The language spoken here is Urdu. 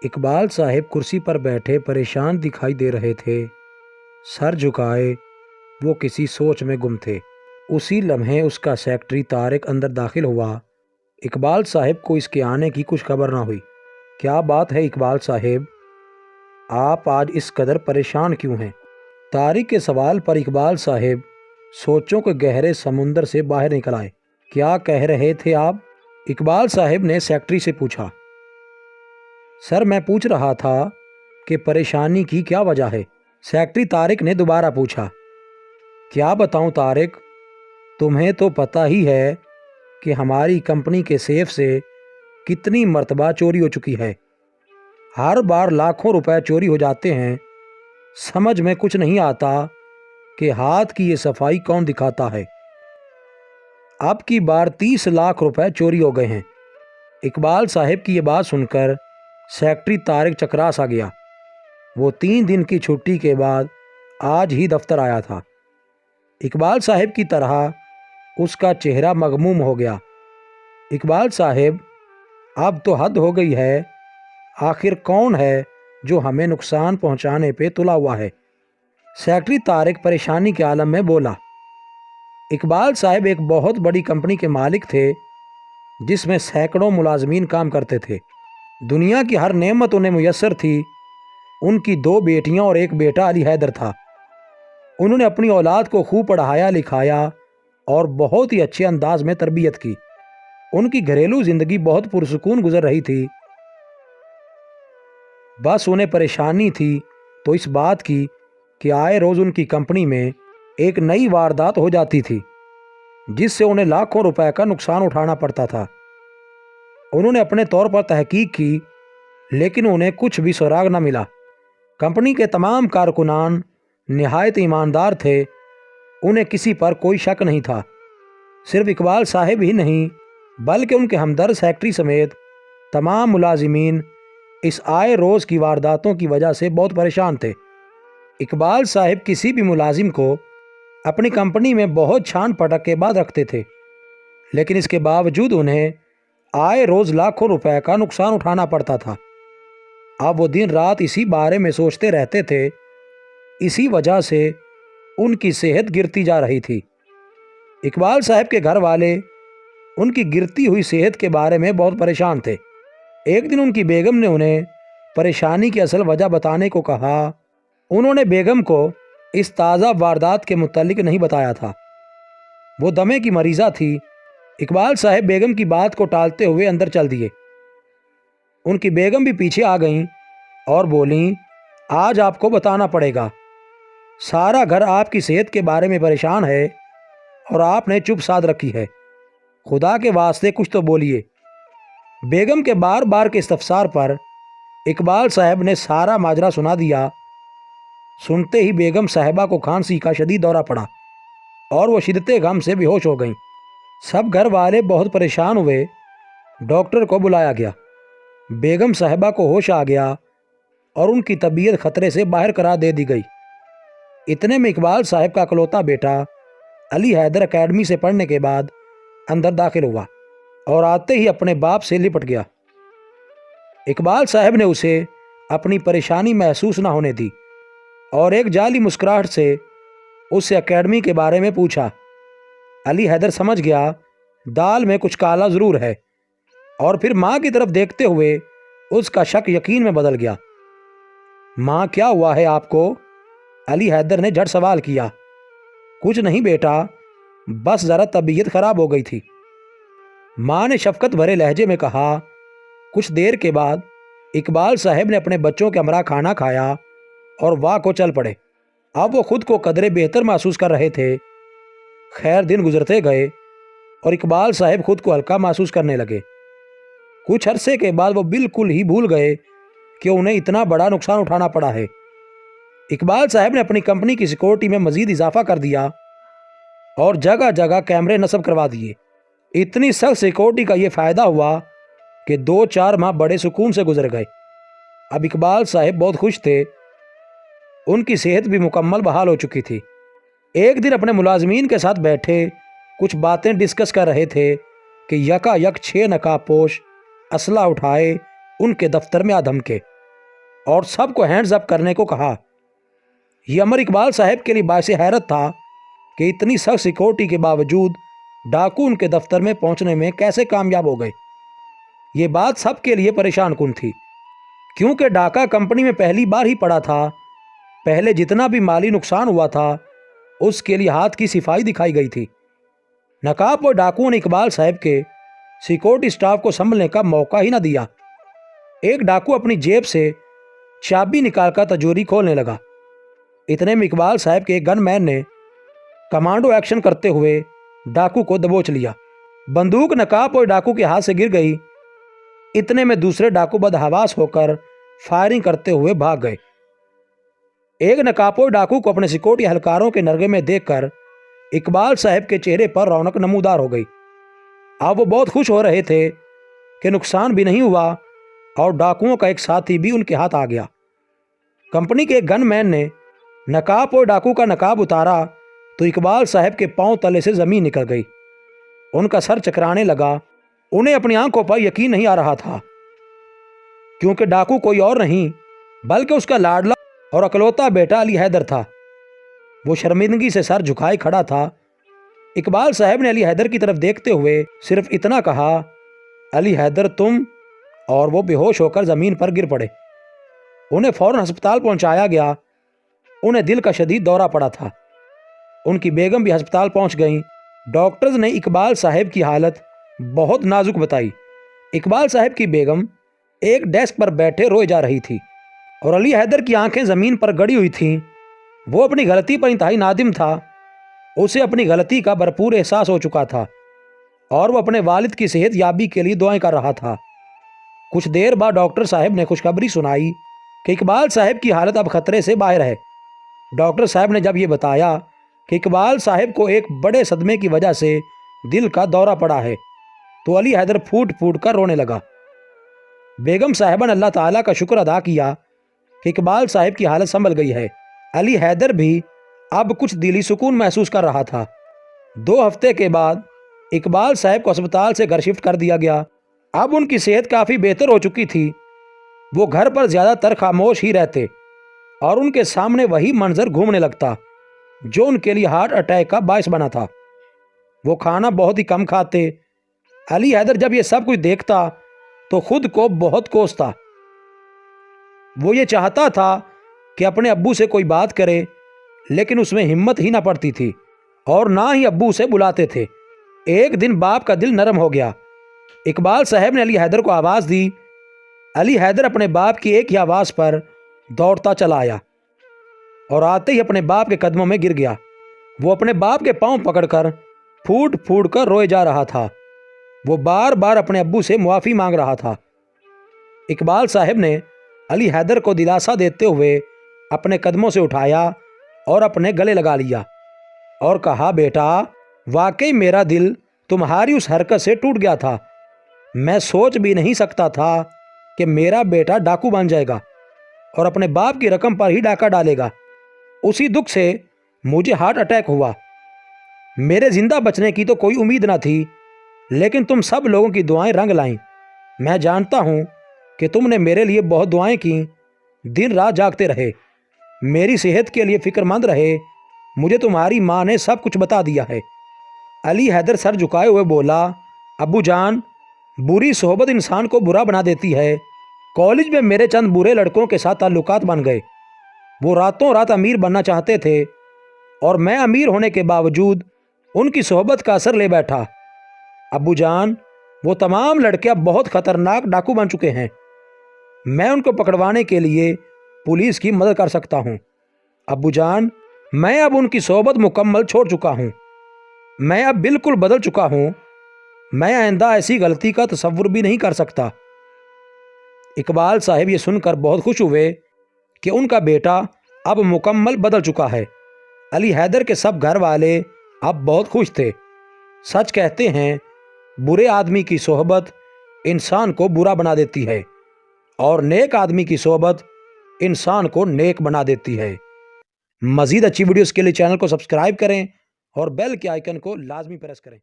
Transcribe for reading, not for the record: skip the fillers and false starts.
اقبال صاحب کرسی پر بیٹھے پریشان دکھائی دے رہے تھے۔ سر جھکائے وہ کسی سوچ میں گم تھے۔ اسی لمحے اس کا سیکرٹری طارق اندر داخل ہوا۔ اقبال صاحب کو اس کے آنے کی کچھ خبر نہ ہوئی۔ کیا بات ہے اقبال صاحب؟ آپ آج اس قدر پریشان کیوں ہیں؟ طارق کے سوال پر اقبال صاحب سوچوں کے گہرے سمندر سے باہر نکل آئے۔ کیا کہہ رہے تھے آپ؟ اقبال صاحب نے سیکرٹری سے پوچھا۔ سر میں پوچھ رہا تھا کہ پریشانی کی کیا وجہ ہے؟ سیکرٹری طارق نے دوبارہ پوچھا۔ کیا بتاؤں طارق، تمہیں تو پتہ ہی ہے کہ ہماری کمپنی کے سیف سے کتنی مرتبہ چوری ہو چکی ہے۔ ہر بار لاکھوں روپے چوری ہو جاتے ہیں۔ سمجھ میں کچھ نہیں آتا کہ ہاتھ کی یہ صفائی کون دکھاتا ہے۔ اب کی بار 30 لاکھ روپے چوری ہو گئے ہیں۔ اقبال صاحب کی یہ بات سن کر سیکرٹری طارق چکرا سا گیا۔ وہ 3 دن کی چھٹی کے بعد آج ہی دفتر آیا تھا۔ اقبال صاحب کی طرح اس کا چہرہ مغموم ہو گیا۔ اقبال صاحب، اب تو حد ہو گئی ہے۔ آخر کون ہے جو ہمیں نقصان پہنچانے پہ تلا ہوا ہے؟ سیکرٹری طارق پریشانی کے عالم میں بولا۔ اقبال صاحب ایک بہت بڑی کمپنی کے مالک تھے جس میں سینکڑوں ملازمین کام کرتے تھے۔ دنیا کی ہر نعمت انہیں میسر تھی۔ ان کی 2 بیٹیاں اور 1 بیٹا علی حیدر تھا۔ انہوں نے اپنی اولاد کو خوب پڑھایا لکھایا اور بہت ہی اچھے انداز میں تربیت کی۔ ان کی گھریلو زندگی بہت پرسکون گزر رہی تھی۔ بس انہیں پریشانی تھی تو اس بات کی کہ آئے روز ان کی کمپنی میں ایک نئی واردات ہو جاتی تھی جس سے انہیں لاکھوں روپے کا نقصان اٹھانا پڑتا تھا۔ انہوں نے اپنے طور پر تحقیق کی لیکن انہیں کچھ بھی سراغ نہ ملا۔ کمپنی کے تمام کارکنان نہایت ایماندار تھے۔ انہیں کسی پر کوئی شک نہیں تھا۔ صرف اقبال صاحب ہی نہیں بلکہ ان کے ہمدرد سیکرٹری سمیت تمام ملازمین اس آئے روز کی وارداتوں کی وجہ سے بہت پریشان تھے۔ اقبال صاحب کسی بھی ملازم کو اپنی کمپنی میں بہت چھان پٹک کے بعد رکھتے تھے لیکن اس کے باوجود انہیں آئے روز لاکھوں روپے کا نقصان اٹھانا پڑتا تھا۔ اب وہ دن رات اسی بارے میں سوچتے رہتے تھے۔ اسی وجہ سے ان کی صحت گرتی جا رہی تھی۔ اقبال صاحب کے گھر والے ان کی گرتی ہوئی صحت کے بارے میں بہت پریشان تھے۔ ایک دن ان کی بیگم نے انہیں پریشانی کی اصل وجہ بتانے کو کہا۔ انہوں نے بیگم کو اس تازہ واردات کے متعلق نہیں بتایا تھا۔ وہ دمے کی مریضہ تھی۔ اقبال صاحب بیگم کی بات کو ٹالتے ہوئے اندر چل دیے۔ ان کی بیگم بھی پیچھے آ گئیں اور بولیں، آج آپ کو بتانا پڑے گا۔ سارا گھر آپ کی صحت کے بارے میں پریشان ہے اور آپ نے چپ سادھ رکھی ہے۔ خدا کے واسطے کچھ تو بولیے۔ بیگم کے بار بار کے استفسار پر اقبال صاحب نے سارا ماجرا سنا دیا۔ سنتے ہی بیگم صاحبہ کو کھانسی کا شدید دورہ پڑا اور وہ شدت غم سے بے ہوش ہو گئیں۔ سب گھر والے بہت پریشان ہوئے۔ ڈاکٹر کو بلایا گیا۔ بیگم صاحبہ کو ہوش آ گیا اور ان کی طبیعت خطرے سے باہر قرار دے دی گئی۔ اتنے میں اقبال صاحب کا اکلوتا بیٹا علی حیدر اکیڈمی سے پڑھنے کے بعد اندر داخل ہوا اور آتے ہی اپنے باپ سے لپٹ گیا۔ اقبال صاحب نے اسے اپنی پریشانی محسوس نہ ہونے دی اور ایک جعلی مسکراہٹ سے اس سے اکیڈمی کے بارے میں پوچھا۔ علی حیدر سمجھ گیا دال میں کچھ کالا ضرور ہے اور پھر ماں کی طرف دیکھتے ہوئے اس کا شک یقین میں بدل گیا۔ ماں، کیا ہوا ہے آپ کو؟ علی حیدر نے جھٹ سوال کیا۔ کچھ نہیں بیٹا، بس ذرا طبیعت خراب ہو گئی تھی، ماں نے شفقت بھرے لہجے میں کہا۔ کچھ دیر کے بعد اقبال صاحب نے اپنے بچوں کے ہمراہ کھانا کھایا اور واہ کو چل پڑے۔ اب وہ خود کو قدرے بہتر محسوس کر رہے تھے۔ خیر دن گزرتے گئے اور اقبال صاحب خود کو ہلکا محسوس کرنے لگے۔ کچھ عرصے کے بعد وہ بالکل ہی بھول گئے کہ انہیں اتنا بڑا نقصان اٹھانا پڑا ہے۔ اقبال صاحب نے اپنی کمپنی کی سیکورٹی میں مزید اضافہ کر دیا اور جگہ جگہ کیمرے نصب کروا دیے۔ اتنی سخت سیکورٹی کا یہ فائدہ ہوا کہ 2-4 ماہ بڑے سکون سے گزر گئے۔ اب اقبال صاحب بہت خوش تھے۔ ان کی صحت بھی مکمل بحال ہو چکی تھی۔ ایک دن اپنے ملازمین کے ساتھ بیٹھے کچھ باتیں ڈسکس کر رہے تھے کہ یکا یک 6 نقاب پوش اسلحہ اٹھائے ان کے دفتر میں آ دھمکے اور سب کو ہینڈز اپ کرنے کو کہا۔ یہ امر اقبال صاحب کے لیے باعث حیرت تھا کہ اتنی سخت سیکورٹی کے باوجود ڈاکو ان کے دفتر میں پہنچنے میں کیسے کامیاب ہو گئے۔ یہ بات سب کے لیے پریشان کن تھی، کیونکہ ڈاکہ کمپنی میں پہلی بار ہی پڑا تھا۔ پہلے جتنا بھی مالی نقصان ہوا تھا اس کے لیے ہاتھ کی صفائی دکھائی گئی تھی۔ نقاب اور ڈاکوؤں نے اقبال صاحب کے سیکورٹی سٹاف کو سنبھلنے کا موقع ہی نہ دیا۔ ایک ڈاکو اپنی جیب سے چابی نکال کر تجوری کھولنے لگا۔ اتنے میں اقبال صاحب کے ایک گن مین نے کمانڈو ایکشن کرتے ہوئے ڈاکو کو دبوچ لیا۔ بندوق نقاب اور ڈاکو کے ہاتھ سے گر گئی۔ اتنے میں دوسرے ڈاکو بدحواس ہو کر فائرنگ کرتے ہوئے بھاگ گئے۔ ایک نقابپوش ڈاکو کو اپنے سیکورٹی اہلکاروں کے نرغے میں دیکھ کر اقبال صاحب کے چہرے پر رونق نمودار ہو گئی۔ اب وہ بہت خوش ہو رہے تھے کہ نقصان بھی نہیں ہوا اور ڈاکوؤں کا ایک ساتھی بھی ان کے ہاتھ آ گیا۔ کمپنی کے ایک گن مین نے نقابپوش ڈاکو کا نقاب اتارا تو اقبال صاحب کے پاؤں تلے سے زمین نکل گئی۔ ان کا سر چکرانے لگا۔ انہیں اپنی آنکھوں پر یقین نہیں آ رہا تھا، کیونکہ ڈاکو کوئی اور نہیں بلکہ اس کا لاڈلا اور اکلوتا بیٹا علی حیدر تھا۔ وہ شرمندگی سے سر جھکائے کھڑا تھا۔ اقبال صاحب نے علی حیدر کی طرف دیکھتے ہوئے صرف اتنا کہا، علی حیدر تم، اور وہ بے ہوش ہو کر زمین پر گر پڑے۔ انہیں فوراً ہسپتال پہنچایا گیا۔ انہیں دل کا شدید دورہ پڑا تھا۔ ان کی بیگم بھی ہسپتال پہنچ گئیں۔ ڈاکٹرز نے اقبال صاحب کی حالت بہت نازک بتائی۔ اقبال صاحب کی بیگم ایک ڈیسک پر بیٹھے روئے جا رہی تھی اور علی حیدر کی آنکھیں زمین پر گڑی ہوئی تھیں۔ وہ اپنی غلطی پر انتہائی نادم تھا۔ اسے اپنی غلطی کا بھرپور احساس ہو چکا تھا اور وہ اپنے والد کی صحت یابی کے لیے دعائیں کر رہا تھا۔ کچھ دیر بعد ڈاکٹر صاحب نے خوشخبری سنائی کہ اقبال صاحب کی حالت اب خطرے سے باہر ہے۔ ڈاکٹر صاحب نے جب یہ بتایا کہ اقبال صاحب کو ایک بڑے صدمے کی وجہ سے دل کا دورہ پڑا ہے تو علی حیدر پھوٹ پھوٹ کر رونے لگا۔ بیگم صاحبہ نے اللہ تعالیٰ کا شکر ادا کیا کہ اقبال صاحب کی حالت سنبھل گئی ہے۔ علی حیدر بھی اب کچھ دلی سکون محسوس کر رہا تھا۔ 2 ہفتے کے بعد اقبال صاحب کو اسپتال سے گھر شفٹ کر دیا گیا۔ اب ان کی صحت کافی بہتر ہو چکی تھی۔ وہ گھر پر زیادہ تر خاموش ہی رہتے اور ان کے سامنے وہی منظر گھومنے لگتا جو ان کے لیے ہارٹ اٹیک کا باعث بنا تھا۔ وہ کھانا بہت ہی کم کھاتے۔ علی حیدر جب یہ سب کچھ دیکھتا تو خود کو بہت کوستا۔ وہ یہ چاہتا تھا کہ اپنے ابو سے کوئی بات کرے، لیکن اس میں ہمت ہی نہ پڑتی تھی اور نہ ہی ابو اسے بلاتے تھے۔ ایک دن باپ کا دل نرم ہو گیا۔ اقبال صاحب نے علی حیدر کو آواز دی۔ علی حیدر اپنے باپ کی ایک ہی آواز پر دوڑتا چلا آیا اور آتے ہی اپنے باپ کے قدموں میں گر گیا۔ وہ اپنے باپ کے پاؤں پکڑ کر پھوٹ پھوٹ کر روئے جا رہا تھا۔ وہ بار بار اپنے ابو سے معافی مانگ رہا تھا۔ اقبال صاحب نے علی حیدر کو دلاسا دیتے ہوئے اپنے قدموں سے اٹھایا اور اپنے گلے لگا لیا اور کہا، بیٹا واقعی میرا دل تمہاری اس حرکت سے ٹوٹ گیا تھا۔ میں سوچ بھی نہیں سکتا تھا کہ میرا بیٹا ڈاکو بن جائے گا اور اپنے باپ کی رقم پر ہی ڈاکہ ڈالے گا۔ اسی دکھ سے مجھے ہارٹ اٹیک ہوا۔ میرے زندہ بچنے کی تو کوئی امید نہ تھی، لیکن تم سب لوگوں کی دعائیں رنگ لائیں۔ میں جانتا ہوں کہ تم نے میرے لیے بہت دعائیں کیں، دن رات جاگتے رہے، میری صحت کے لیے فکر مند رہے۔ مجھے تمہاری ماں نے سب کچھ بتا دیا ہے۔ علی حیدر سر جھکائے ہوئے بولا، ابو جان، بری صحبت انسان کو برا بنا دیتی ہے۔ کالج میں میرے چند برے لڑکوں کے ساتھ تعلقات بن گئے۔ وہ راتوں رات امیر بننا چاہتے تھے اور میں امیر ہونے کے باوجود ان کی صحبت کا اثر لے بیٹھا۔ ابو جان، وہ تمام لڑکے اب بہت خطرناک ڈاکو بن چکے ہیں۔ میں ان کو پکڑوانے کے لیے پولیس کی مدد کر سکتا ہوں۔ ابو جان، میں اب ان کی صحبت مکمل چھوڑ چکا ہوں۔ میں اب بالکل بدل چکا ہوں۔ میں آئندہ ایسی غلطی کا تصور بھی نہیں کر سکتا۔ اقبال صاحب یہ سن کر بہت خوش ہوئے کہ ان کا بیٹا اب مکمل بدل چکا ہے۔ علی حیدر کے سب گھر والے اب بہت خوش تھے۔ سچ کہتے ہیں، برے آدمی کی صحبت انسان کو برا بنا دیتی ہے اور نیک آدمی کی صحبت انسان کو نیک بنا دیتی ہے۔ مزید اچھی ویڈیوز کے لیے چینل کو سبسکرائب کریں اور بیل کے آئیکن کو لازمی پریس کریں۔